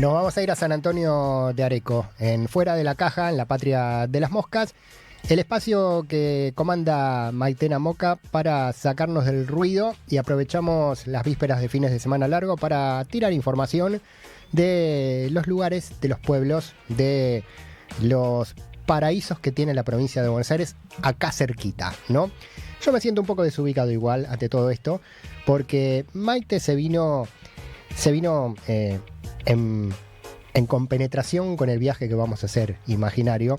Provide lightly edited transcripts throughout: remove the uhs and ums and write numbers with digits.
Nos vamos a ir a San Antonio de Areco, en Fuera de la Caja, en la patria de las moscas. El espacio que comanda Maitena Moca para sacarnos del ruido, y aprovechamos las vísperas de fines de semana largo para tirar información de los lugares, de los pueblos, de los paraísos que tiene la provincia de Buenos Aires, acá cerquita, ¿no? Yo me siento un poco desubicado igual ante todo esto, porque Maite se vino en compenetración con el viaje que vamos a hacer imaginario,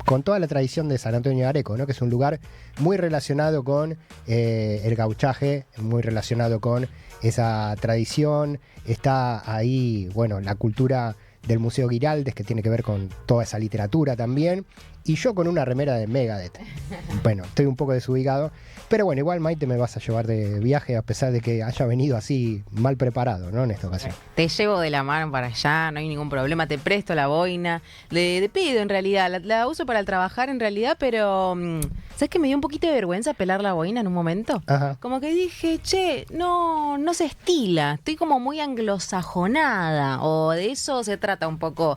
con toda la tradición de San Antonio de Areco, ¿no? Que es un lugar muy relacionado con el gauchaje, muy relacionado con esa tradición. Está ahí, bueno, la cultura del Museo Giraldes, que tiene que ver con toda esa literatura también. Y yo con una remera de Megadeth. Bueno, estoy un poco desubicado. Pero bueno, igual Maite me vas a llevar de viaje a pesar de que haya venido así mal preparado, ¿no? En esta ocasión. Te llevo de la mano para allá, no hay ningún problema. Te presto la boina. De pedo en realidad. La uso para el trabajar en realidad, pero... ¿Sabes que me dio un poquito de vergüenza pelar la boina en un momento? Ajá. Como que dije, che, no se estila. Estoy como muy anglosajonada. O de eso se trata un poco...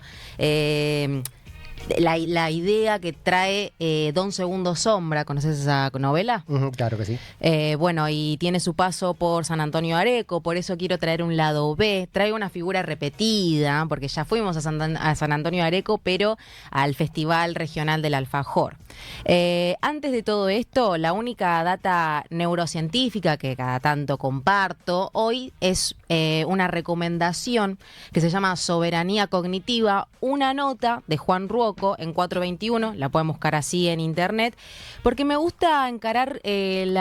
La idea que trae Don Segundo Sombra. ¿Conoces esa novela? Claro que sí. Bueno, y tiene su paso por San Antonio de Areco, por eso quiero traer un lado B. Traigo una figura repetida, porque ya fuimos a San Antonio de Areco, pero al Festival Regional del Alfajor. Antes de todo esto, la única data neurocientífica que cada tanto comparto hoy es una recomendación que se llama Soberanía Cognitiva, una nota de Juan Ruoco en 421, la pueden buscar así en internet, porque me gusta encarar el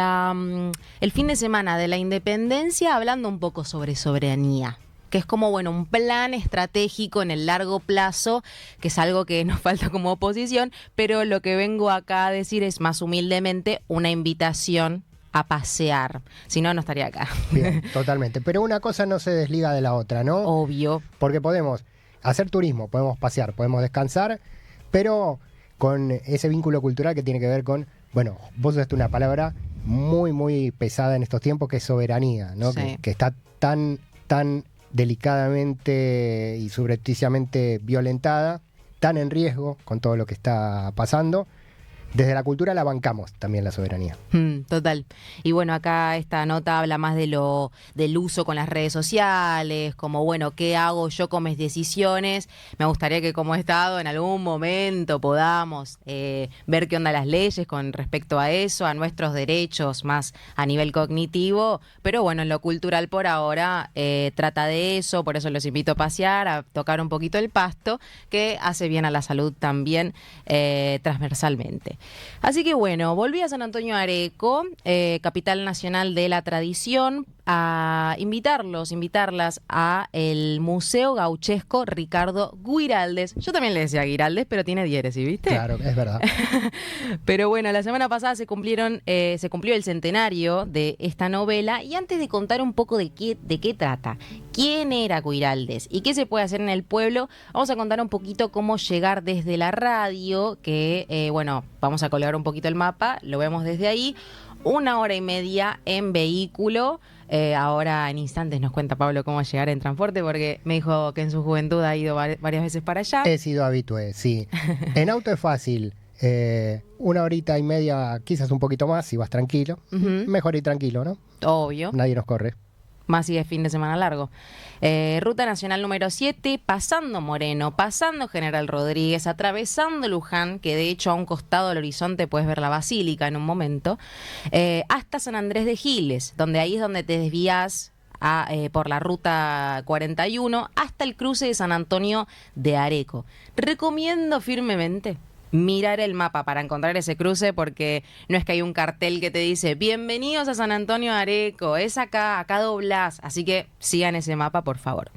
fin de semana de la independencia hablando un poco sobre soberanía, que es como, bueno, un plan estratégico en el largo plazo, que es algo que nos falta como oposición, pero lo que vengo acá a decir es más humildemente una invitación a pasear, si no, no estaría acá. Bien, totalmente, pero una cosa no se desliga de la otra, ¿no? Obvio. Porque podemos hacer turismo, podemos pasear, podemos descansar, pero con ese vínculo cultural que tiene que ver con, bueno, vos usaste una palabra muy, muy pesada en estos tiempos, que es soberanía, ¿no? Sí. Que está tan delicadamente y subrepticiamente violentada, tan en riesgo con todo lo que está pasando. Desde la cultura la bancamos también la soberanía. Total. Y bueno, acá esta nota habla más del uso con las redes sociales, como, bueno, ¿qué hago yo con mis decisiones? Me gustaría que como Estado en algún momento podamos ver qué onda las leyes con respecto a eso, a nuestros derechos más a nivel cognitivo, pero bueno, en lo cultural por ahora trata de eso, por eso los invito a pasear, a tocar un poquito el pasto, que hace bien a la salud también transversalmente. Así que bueno, volví a San Antonio de Areco, capital nacional de la tradición, a invitarlas a el Museo Gauchesco Ricardo Guiraldes. Yo también le decía Guiraldes, pero tiene diéresis, ¿viste? Claro, es verdad. Pero bueno, la semana pasada se cumplió el centenario de esta novela, y antes de contar un poco de qué trata, quién era Guiraldes y qué se puede hacer en el pueblo, vamos a contar un poquito cómo llegar desde la radio, que bueno, vamos a colgar un poquito el mapa, lo vemos desde ahí, 1 hora y media en vehículo. Ahora en instantes nos cuenta Pablo cómo llegar en transporte, porque me dijo que en su juventud ha ido varias veces para allá. He sido habitué, sí. En auto es fácil. 1 horita y media, quizás un poquito más, si vas tranquilo. Mejor ir tranquilo, ¿no? Obvio. Nadie nos corre. Más si es fin de semana largo. Ruta Nacional número 7, pasando Moreno, pasando General Rodríguez, atravesando Luján, que de hecho a un costado del horizonte puedes ver la Basílica en un momento, hasta San Andrés de Giles, donde ahí es donde te desvías por la ruta 41 hasta el cruce de San Antonio de Areco. Recomiendo firmemente mirar el mapa para encontrar ese cruce, porque no es que hay un cartel que te dice bienvenidos a San Antonio de Areco, es acá doblás, así que sigan ese mapa, por favor.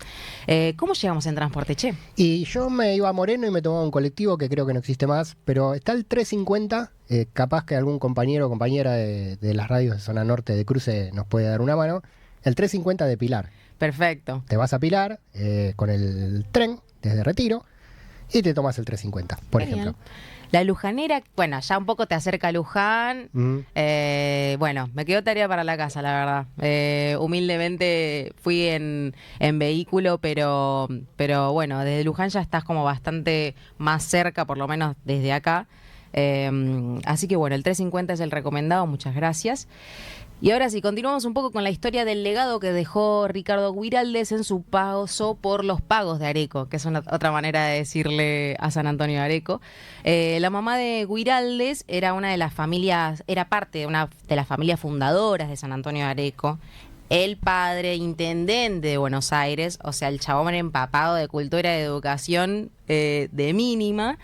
¿Cómo llegamos en transporte, che? Y yo me iba a Moreno y me tomaba un colectivo que creo que no existe más, pero está el 350, capaz que algún compañero o compañera de las radios de zona norte de cruce nos puede dar una mano. El 350 de Pilar. Perfecto. Te vas a Pilar con el tren desde Retiro y te tomas el 350, por ejemplo. La Lujanera, bueno, ya un poco te acerca a Luján. Bueno, me quedó tarea para la casa, la verdad. Humildemente fui en vehículo, pero bueno, desde Luján ya estás como bastante más cerca, por lo menos desde acá. Así que bueno, el 350 es el recomendado, muchas gracias. Y ahora sí, continuamos un poco con la historia del legado que dejó Ricardo Guiraldes en su paso por los pagos de Areco, que es otra manera de decirle a San Antonio de Areco. La mamá de Guiraldes era una de las familias, era parte de una de las familias fundadoras de San Antonio de Areco. El padre, intendente de Buenos Aires, o sea, el chabón era empapado de cultura y de educación de mínima.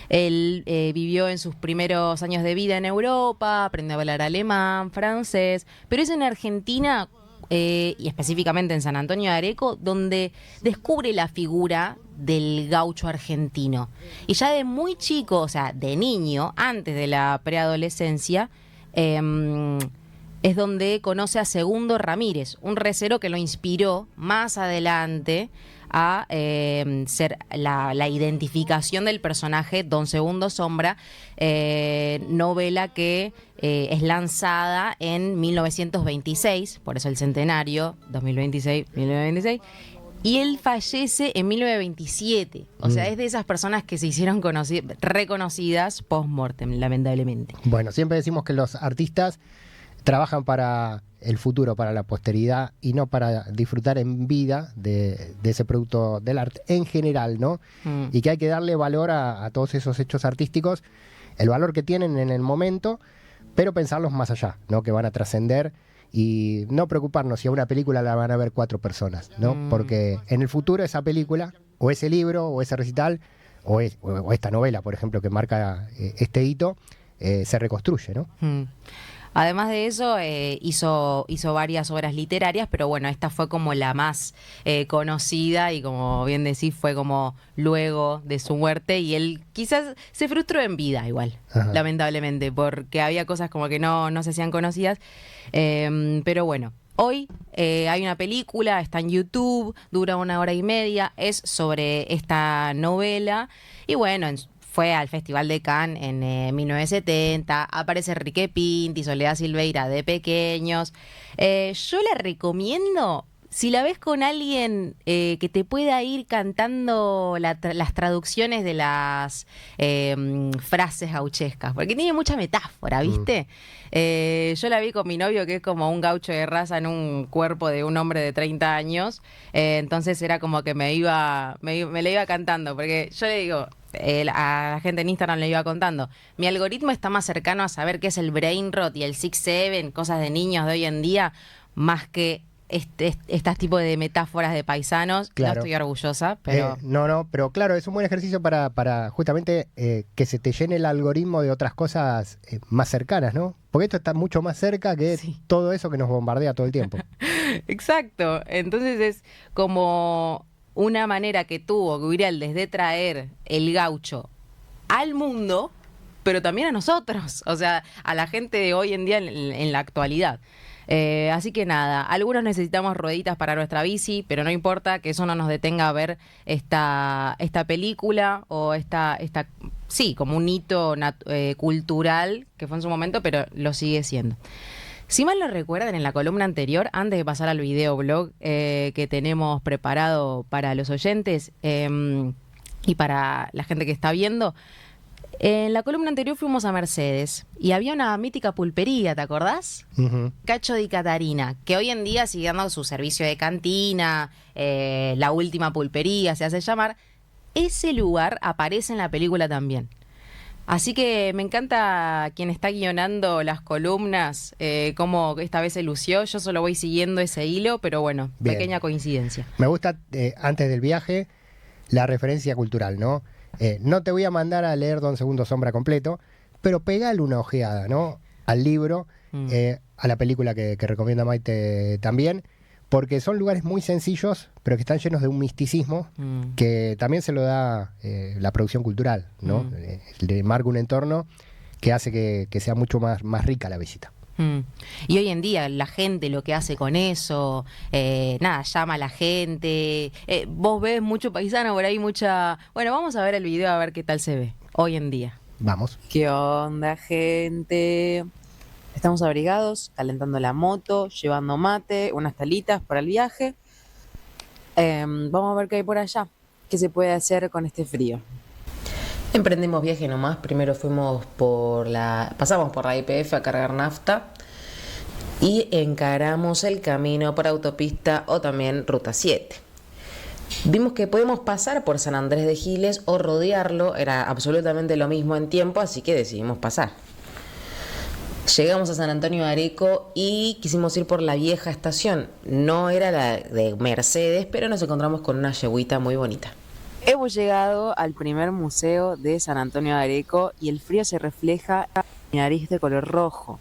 Él vivió en sus primeros años de vida en Europa, aprendió a hablar alemán, francés, pero es en Argentina, y específicamente en San Antonio de Areco, donde descubre la figura del gaucho argentino. Y ya de muy chico, o sea, de niño, antes de la preadolescencia, es donde conoce a Segundo Ramírez, un recero que lo inspiró más adelante a ser la identificación del personaje Don Segundo Sombra, novela que es lanzada en 1926, por eso el centenario, 1926, y él fallece en 1927. O sea, es de esas personas que se hicieron reconocidas post-mortem, lamentablemente. Bueno, siempre decimos que los artistas trabajan para el futuro, para la posteridad y no para disfrutar en vida de ese producto del arte en general, ¿no? Y que hay que darle valor a todos esos hechos artísticos, el valor que tienen en el momento, pero pensarlos más allá, ¿no? Que van a trascender y no preocuparnos si a una película la van a ver 4 personas, ¿no? Porque en el futuro esa película, o ese libro, o ese recital, o esta novela, por ejemplo, que marca este hito, se reconstruye, ¿no? Además de eso, hizo varias obras literarias, pero bueno, esta fue como la más conocida y como bien decís, fue como luego de su muerte y él quizás se frustró en vida igual, lamentablemente, porque había cosas como que no se hacían conocidas, pero bueno. Hoy hay una película, está en YouTube, dura 1 hora y media, es sobre esta novela y bueno, fue al Festival de Cannes en 1970, aparece Enrique Pinti, Soledad Silveira de pequeños. Yo la recomiendo, si la ves con alguien que te pueda ir cantando las traducciones de las frases gauchescas, porque tiene mucha metáfora, ¿viste? Yo la vi con mi novio, que es como un gaucho de raza en un cuerpo de un hombre de 30 años, entonces era como que me la iba cantando, porque yo le digo... a la gente en Instagram le iba contando. Mi algoritmo está más cercano a saber qué es el brain rot y el 6-7, cosas de niños de hoy en día, más que estas tipos de metáforas de paisanos. Claro. No estoy orgullosa, pero... No, pero claro, es un buen ejercicio para justamente que se te llene el algoritmo de otras cosas más cercanas, ¿no? Porque esto está mucho más cerca que todo eso que nos bombardea todo el tiempo. Exacto. Entonces es como... una manera que tuvo Guiraldes de traer el gaucho al mundo, pero también a nosotros, o sea, a la gente de hoy en día en la actualidad. Así que nada, algunos necesitamos rueditas para nuestra bici, pero no importa, que eso no nos detenga a ver esta película o sí, como un hito cultural que fue en su momento, pero lo sigue siendo. Si mal no recuerdan, en la columna anterior, antes de pasar al videoblog que tenemos preparado para los oyentes y para la gente que está viendo, en la columna anterior fuimos a Mercedes y había una mítica pulpería, ¿te acordás? Cacho di Catarina, que hoy en día sigue dando su servicio de cantina, la última pulpería se hace llamar. Ese lugar aparece en la película también. Así que me encanta quien está guionando las columnas, cómo esta vez se lució. Yo solo voy siguiendo ese hilo, pero bueno, bien. Pequeña coincidencia. Me gusta, antes del viaje, la referencia cultural, ¿no? No te voy a mandar a leer Don Segundo Sombra completo, pero pegale una ojeada, ¿no? Al libro, a la película que recomienda Maite también, porque son lugares muy sencillos, pero que están llenos de un misticismo que también se lo da la producción cultural, ¿no? Le marca un entorno que hace que sea mucho más rica la visita. Y hoy en día la gente lo que hace con eso, llama a la gente, vos ves mucho paisano por ahí, Bueno, vamos a ver el video a ver qué tal se ve hoy en día. Vamos. ¿Qué onda, gente? Estamos abrigados, calentando la moto, llevando mate, unas talitas para el viaje. Vamos a ver qué hay por allá, qué se puede hacer con este frío. Emprendimos viaje nomás. Primero pasamos por la YPF a cargar nafta y encaramos el camino por autopista o también ruta 7. Vimos que podemos pasar por San Andrés de Giles o rodearlo, era absolutamente lo mismo en tiempo, así que decidimos pasar. Llegamos a San Antonio de Areco y quisimos ir por la vieja estación. No era la de Mercedes, pero nos encontramos con una yeguita muy bonita. Hemos llegado al primer museo de San Antonio de Areco y el frío se refleja en mi nariz de color rojo.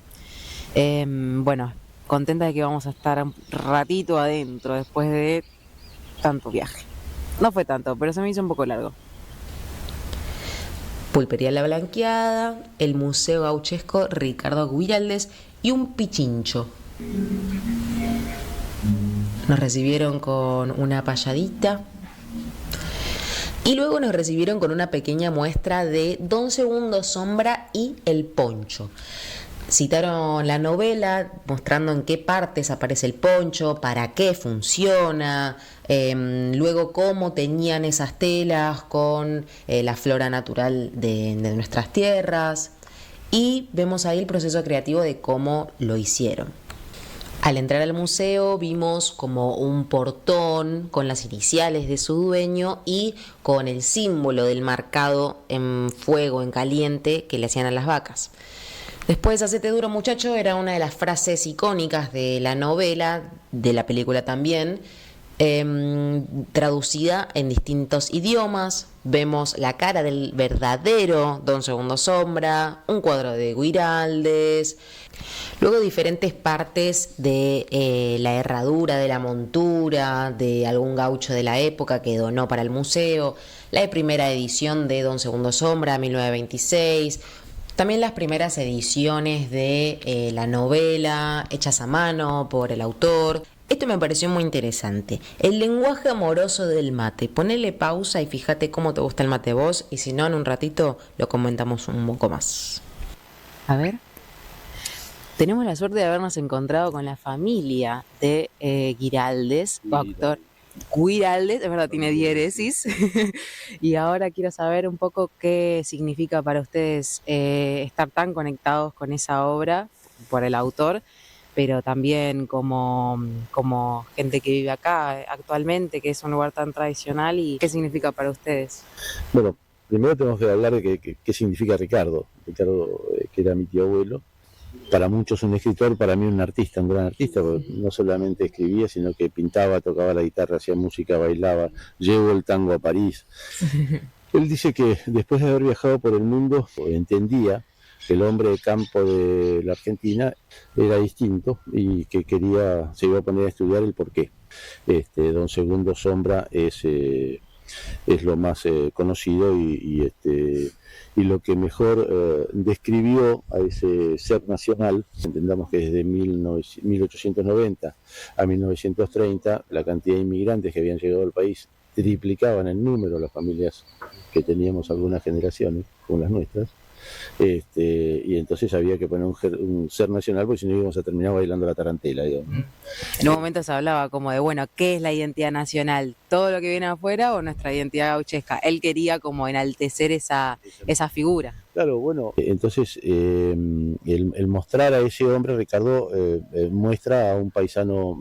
Bueno, contenta de que vamos a estar un ratito adentro después de tanto viaje. No fue tanto, pero se me hizo un poco largo. Pulpería La Blanqueada, el Museo Gauchesco Ricardo Guiraldes y un pichincho. Nos recibieron con una payadita y luego nos recibieron con una pequeña muestra de Don Segundo Sombra y El Poncho. Citaron la novela mostrando en qué partes aparece el poncho, para qué funciona, luego cómo teñían esas telas con la flora natural de nuestras tierras, y vemos ahí el proceso creativo de cómo lo hicieron. Al entrar al museo vimos como un portón con las iniciales de su dueño y con el símbolo del marcado en fuego, en caliente, que le hacían a las vacas. Después, hacete duro muchacho, era una de las frases icónicas de la novela, de la película también, traducida en distintos idiomas. Vemos la cara del verdadero Don Segundo Sombra, un cuadro de Guiraldes, luego diferentes partes de la herradura de la montura de algún gaucho de la época que donó para el museo, la primera edición de Don Segundo Sombra, 1926, también las primeras ediciones de la novela hechas a mano por el autor. Esto me pareció muy interesante. El lenguaje amoroso del mate. Ponele pausa y fíjate cómo te gusta el mate vos, y si no, en un ratito lo comentamos un poco más. A ver. Tenemos la suerte de habernos encontrado con la familia de Guiraldes, doctor Guiraldes, es verdad, tiene diéresis. Y ahora quiero saber un poco qué significa para ustedes estar tan conectados con esa obra por el autor, pero también como gente que vive acá actualmente, que es un lugar tan tradicional, y qué significa para ustedes. Bueno, primero tenemos que hablar de qué significa Ricardo. Ricardo, que era mi tío abuelo. Para muchos un escritor, para mí un artista, un gran artista, porque no solamente escribía, sino que pintaba, tocaba la guitarra, hacía música, bailaba, llevó el tango a París. Él dice que después de haber viajado por el mundo, entendía que el hombre de campo de la Argentina era distinto y que se iba a poner a estudiar el porqué. Don Segundo Sombra es lo más conocido y lo que mejor describió a ese ser nacional. Entendamos que desde 1890 a 1930 la cantidad de inmigrantes que habían llegado al país triplicaban en número las familias que teníamos algunas generaciones, como las nuestras. Y entonces había que poner un ser nacional, porque si no íbamos a terminar bailando la tarantela, digamos. En un momento se hablaba como de, bueno, ¿qué es la identidad nacional? ¿Todo lo que viene afuera o nuestra identidad gauchesca? Él quería como enaltecer esa figura. Claro, bueno, entonces el mostrar a ese hombre, Ricardo, muestra a un paisano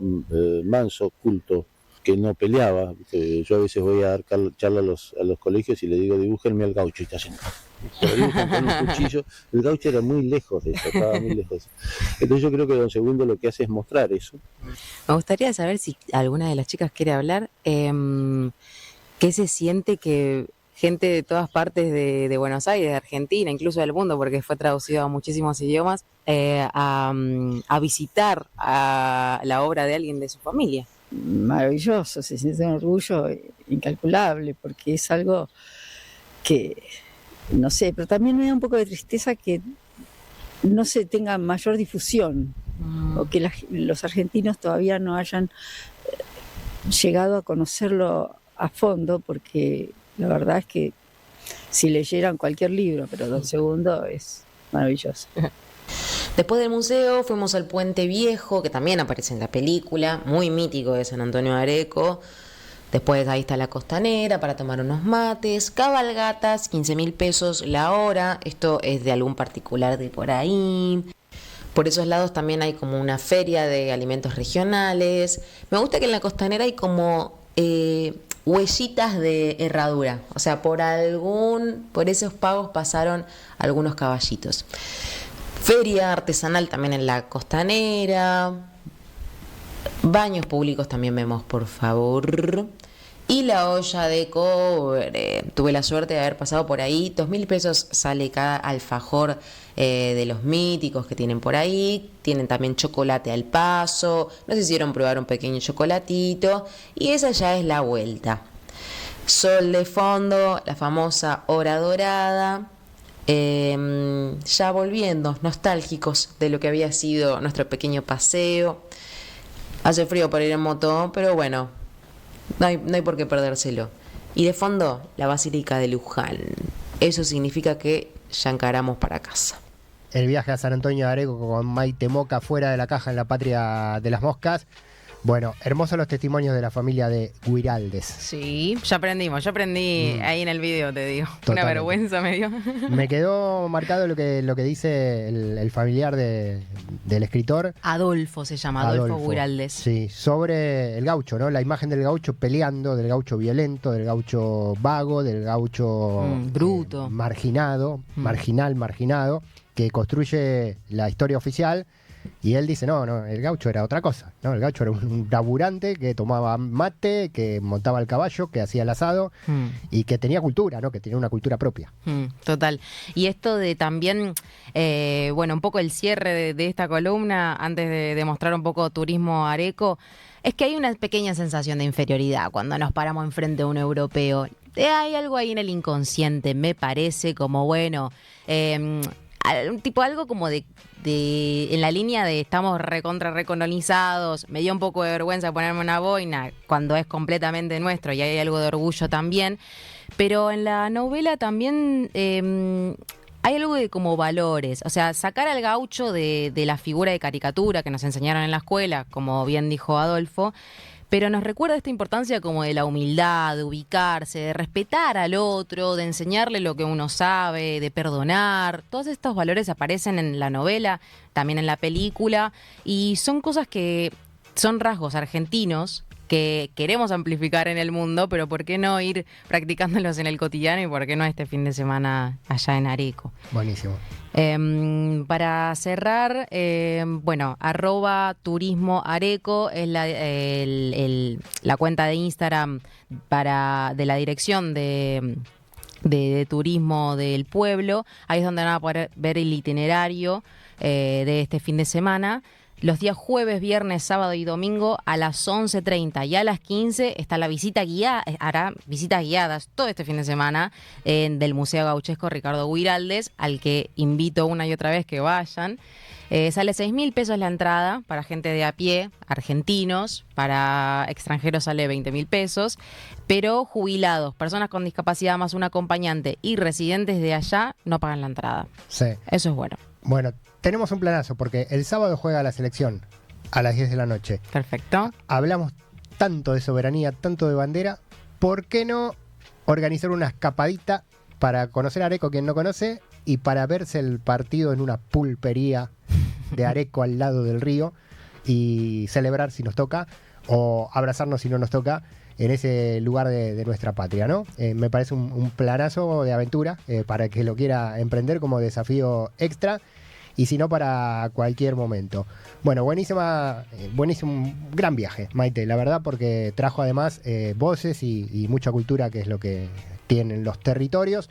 manso, culto, que no peleaba. Yo a veces voy a dar charla a los colegios y le digo, dibújenme al gaucho, y te hacen... con un cuchillo. El gaucho era muy lejos de eso, estaba muy lejos. Entonces yo creo que Don Segundo lo que hace es mostrar eso. Me gustaría saber si alguna de las chicas quiere hablar, qué se siente que gente de todas partes de Buenos Aires, de Argentina, incluso del mundo, porque fue traducido a muchísimos idiomas, a visitar a la obra de alguien de su familia. Maravilloso, se siente un orgullo incalculable, porque es algo que, no sé, pero también me da un poco de tristeza que no se tenga mayor difusión, o que los argentinos todavía no hayan llegado a conocerlo a fondo, porque la verdad es que si leyeran cualquier libro, pero Don Segundo es maravilloso. Después del museo fuimos al Puente Viejo, que también aparece en la película, muy mítico de San Antonio de Areco. Después ahí está la Costanera para tomar unos mates, cabalgatas, 15.000 pesos la hora, esto es de algún particular de por ahí. Por esos lados también hay como una feria de alimentos regionales. Me gusta que en la Costanera hay como huellitas de herradura, o sea, por esos pagos pasaron algunos caballitos. Feria artesanal también en la Costanera. Baños públicos también vemos, por favor. Y la olla de cobre. Tuve la suerte de haber pasado por ahí. 2.000 pesos sale cada alfajor de los míticos que tienen por ahí. Tienen también chocolate al paso. Nos hicieron probar un pequeño chocolatito. Y esa ya es la vuelta. Sol de fondo, la famosa hora dorada. Ya volviendo, nostálgicos de lo que había sido nuestro pequeño paseo. Hace frío para ir en moto, pero bueno, no hay por qué perdérselo. Y de fondo, la Basílica de Luján. Eso significa que ya encaramos para casa. El viaje a San Antonio de Areco con Maite Moca fuera de la caja en la patria de las moscas. Bueno, hermosos los testimonios de la familia de Guiraldes. Sí, ya aprendí ahí en el video, te digo. Totalmente. Una vergüenza me dio. Me quedó marcado lo que dice el familiar del escritor. Adolfo se llama, Adolfo Guiraldes. Sí, sobre el gaucho, ¿no? La imagen del gaucho peleando, del gaucho violento, del gaucho vago, del gaucho bruto, marginado, marginado, que construye la historia oficial. Y él dice, no, el gaucho era otra cosa, ¿no? El gaucho era un laburante que tomaba mate, que montaba el caballo, que hacía el asado y que tenía cultura, ¿no? Que tenía una cultura propia. Total. Y esto de también, un poco el cierre de esta columna, antes de mostrar un poco turismo areco, es que hay una pequeña sensación de inferioridad cuando nos paramos enfrente a un europeo. Hay algo ahí en el inconsciente, me parece, como algo como de en la línea de estamos recolonizados. Me dio un poco de vergüenza ponerme una boina cuando es completamente nuestro y hay algo de orgullo también, pero en la novela también hay algo de como valores, o sea, sacar al gaucho de la figura de caricatura que nos enseñaron en la escuela, como bien dijo Adolfo, pero nos recuerda esta importancia como de la humildad, de ubicarse, de respetar al otro, de enseñarle lo que uno sabe, de perdonar. Todos estos valores aparecen en la novela, también en la película, y son cosas que son rasgos argentinos que queremos amplificar en el mundo, pero ¿por qué no ir practicándolos en el cotidiano y por qué no este fin de semana allá en Areco? Buenísimo. Para cerrar, @turismoareco es la cuenta de Instagram de la dirección de turismo del pueblo. Ahí es donde van a poder ver el itinerario de este fin de semana. Los días jueves, viernes, sábado y domingo a las 11:30 y a las 15 está la visita guiada, hará visitas guiadas todo este fin de semana del Museo Gauchesco Ricardo Guiraldes, al que invito una y otra vez que vayan. Sale 6.000 pesos la entrada para gente de a pie, argentinos, para extranjeros sale 20.000 pesos, pero jubilados, personas con discapacidad más un acompañante y residentes de allá no pagan la entrada. Sí. Eso es bueno. Bueno, tenemos un planazo porque el sábado juega la selección a las 10 de la noche. Perfecto. Hablamos tanto de soberanía, tanto de bandera, ¿por qué no organizar una escapadita para conocer a Areco, quien no conoce, y para verse el partido en una pulpería de Areco al lado del río y celebrar si nos toca o abrazarnos si no nos toca en ese lugar de nuestra patria, ¿no? Me parece un planazo de aventura para que lo quiera emprender como desafío extra y si no para cualquier momento. Bueno, buenísimo, gran viaje, Maite, la verdad, porque trajo además voces y mucha cultura, que es lo que tienen los territorios.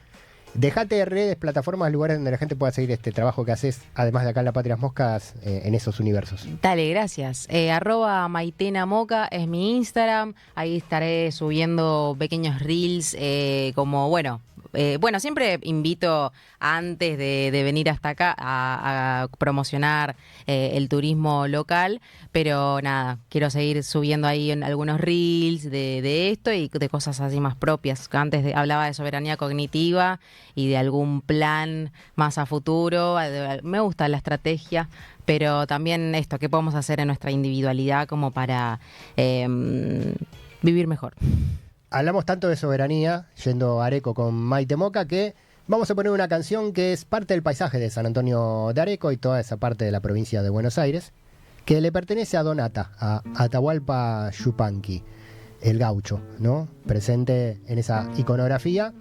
Dejate redes, plataformas, lugares donde la gente pueda seguir este trabajo que haces, además de acá en La Patria Moscas, en esos universos. Dale, gracias. @Maitena Moca es mi Instagram. Ahí estaré subiendo pequeños reels, Bueno, siempre invito antes de venir hasta acá a promocionar el turismo local, pero nada, quiero seguir subiendo ahí en algunos reels de esto y de cosas así más propias. Antes hablaba de soberanía cognitiva y de algún plan más a futuro. Me gusta la estrategia, pero también esto, ¿qué podemos hacer en nuestra individualidad como para vivir mejor? Hablamos tanto de soberanía, yendo a Areco con Maite Moca, que vamos a poner una canción que es parte del paisaje de San Antonio de Areco y toda esa parte de la provincia de Buenos Aires, que le pertenece a Donata, a Atahualpa Yupanqui, el gaucho, ¿no? Presente en esa iconografía.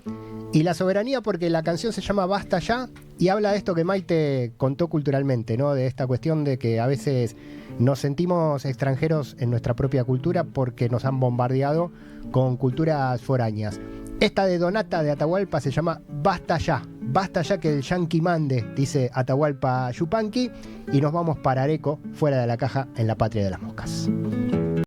Y la soberanía porque la canción se llama Basta Ya y habla de esto que Maite contó culturalmente, ¿no? De esta cuestión de que a veces nos sentimos extranjeros en nuestra propia cultura porque nos han bombardeado con culturas foráneas. Esta de Donata de Atahualpa se llama Basta Ya que el yanqui mande, dice Atahualpa Yupanqui, y nos vamos para Areco, fuera de la caja, en la patria de las moscas.